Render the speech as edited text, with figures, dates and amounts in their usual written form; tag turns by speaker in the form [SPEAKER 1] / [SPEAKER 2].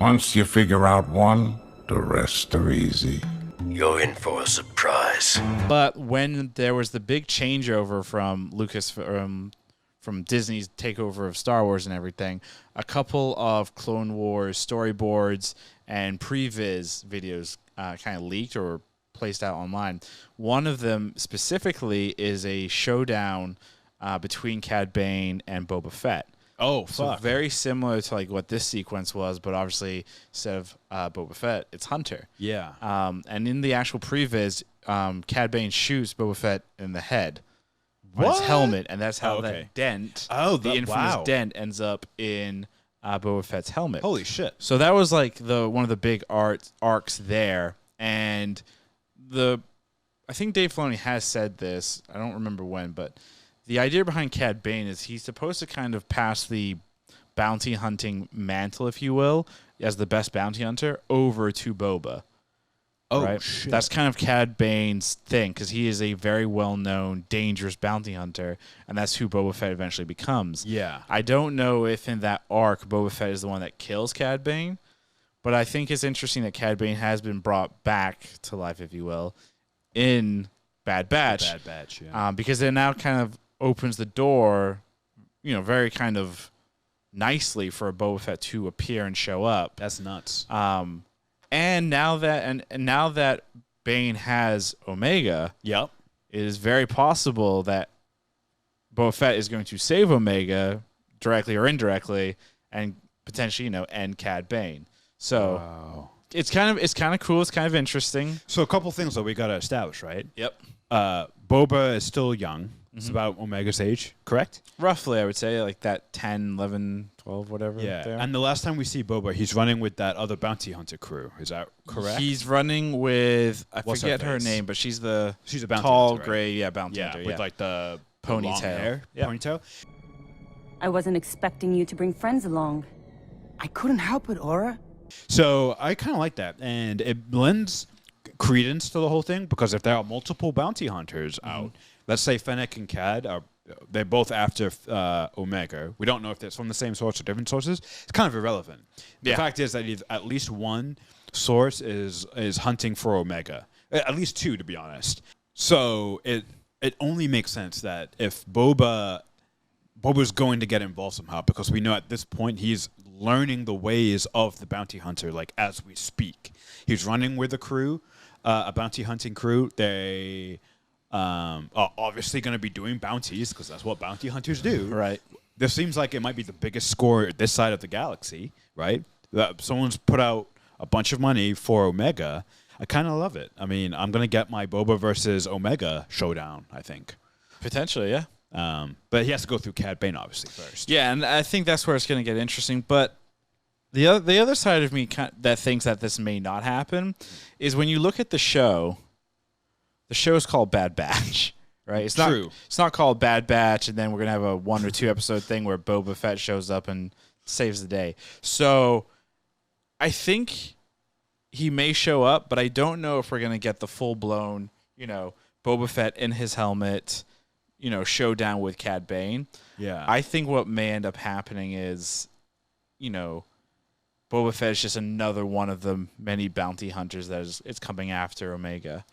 [SPEAKER 1] Once you figure out one, the rest are easy.
[SPEAKER 2] You're in for a surprise.
[SPEAKER 3] But when there was the big changeover from from Disney's takeover of Star Wars and everything, a couple of Clone Wars storyboards and previs videos kind of leaked or placed out online. One of them specifically is a showdown between Cad Bane and Boba Fett.
[SPEAKER 4] Oh,
[SPEAKER 3] So
[SPEAKER 4] fuck.
[SPEAKER 3] very similar to like what this sequence was, but obviously instead of Boba Fett, it's Hunter.
[SPEAKER 4] Yeah.
[SPEAKER 3] And in the actual previs, Cad Bane shoots Boba Fett in the head on his
[SPEAKER 4] What?
[SPEAKER 3] helmet, and that's how
[SPEAKER 4] Oh, okay.
[SPEAKER 3] that dent,
[SPEAKER 4] Oh,
[SPEAKER 3] the infamous dent, ends up in Boba Fett's helmet.
[SPEAKER 4] Holy shit.
[SPEAKER 3] So that was like one of the big arcs there, and I think Dave Filoni has said this. I don't remember when, but the idea behind Cad Bane is he's supposed to kind of pass the bounty hunting mantle, if you will, as the best bounty hunter over to Boba.
[SPEAKER 4] Oh,
[SPEAKER 3] right?
[SPEAKER 4] shit.
[SPEAKER 3] That's kind of Cad Bane's thing because he is a very well-known, dangerous bounty hunter, and that's who Boba Fett eventually becomes.
[SPEAKER 4] Yeah.
[SPEAKER 3] I don't know if in that arc Boba Fett is the one that kills Cad Bane, but I think it's interesting that Cad Bane has been brought back to life, if you will, in Bad Batch.
[SPEAKER 4] Bad Batch, yeah.
[SPEAKER 3] Because it now kind of opens the door, very kind of nicely for Boba Fett to appear and show up.
[SPEAKER 4] That's nuts.
[SPEAKER 3] And now that Bane has Omega,
[SPEAKER 4] Yep.
[SPEAKER 3] it is very possible that Boba Fett is going to save Omega directly or indirectly, and potentially, end Cad Bane. So
[SPEAKER 4] Wow.
[SPEAKER 3] it's kind of cool. It's kind of interesting.
[SPEAKER 4] So a couple things that we got to establish, right?
[SPEAKER 3] Yep.
[SPEAKER 4] Boba is still young. It's about Omega's age, correct?
[SPEAKER 3] Roughly, I would say like that 10, 11, 12, whatever.
[SPEAKER 4] Yeah.
[SPEAKER 3] there.
[SPEAKER 4] And the last time we see Boba, he's running with that other bounty hunter crew. Is that correct?
[SPEAKER 3] He's running with I
[SPEAKER 4] What's
[SPEAKER 3] forget
[SPEAKER 4] her
[SPEAKER 3] her
[SPEAKER 4] face?
[SPEAKER 3] name, but she's the
[SPEAKER 4] She's a bounty
[SPEAKER 3] tall
[SPEAKER 4] hunter, right?
[SPEAKER 3] gray bounty
[SPEAKER 4] yeah,
[SPEAKER 3] hunter.
[SPEAKER 4] with like the
[SPEAKER 3] Ponytail.
[SPEAKER 4] long hair,
[SPEAKER 3] Yep.
[SPEAKER 4] ponytail.
[SPEAKER 5] I wasn't expecting you to bring friends along.
[SPEAKER 6] I couldn't help it, Aura.
[SPEAKER 4] So I kind of like that, and it lends credence to the whole thing because if there are multiple bounty hunters out, let's say Fennec and Cad are they're both after Omega. We don't know if that's from the same source or different sources. It's kind of irrelevant. The
[SPEAKER 3] Yeah.
[SPEAKER 4] fact is that at least one source is hunting for Omega. At least two, to be honest. So it only makes sense that if Boba's going to get involved somehow, because we know at this point he's learning the ways of the bounty hunter, like as we speak. He's running with a crew, a bounty hunting crew. They are obviously going to be doing bounties because that's what bounty hunters do.
[SPEAKER 3] Right.
[SPEAKER 4] This seems like it might be the biggest score this side of the galaxy, right? Someone's put out a bunch of money for Omega. I kind of love it. I mean, I'm going to get my Boba versus Omega showdown, I think.
[SPEAKER 3] Potentially, yeah.
[SPEAKER 4] But he has to go through Cad Bane, obviously, first.
[SPEAKER 3] Yeah, and I think that's where it's going to get interesting. But the other side of me that thinks that this may not happen is when you look at the show. The show is called Bad Batch, right? It's
[SPEAKER 4] True.
[SPEAKER 3] It's not called Bad Batch, and then we're gonna have a 1 or 2 episode thing where Boba Fett shows up and saves the day. So I think he may show up, but I don't know if we're gonna get the full blown, Boba Fett in his helmet, showdown with Cad Bane.
[SPEAKER 4] Yeah.
[SPEAKER 3] I think what may end up happening is, Boba Fett is just another one of the many bounty hunters that is coming after Omega.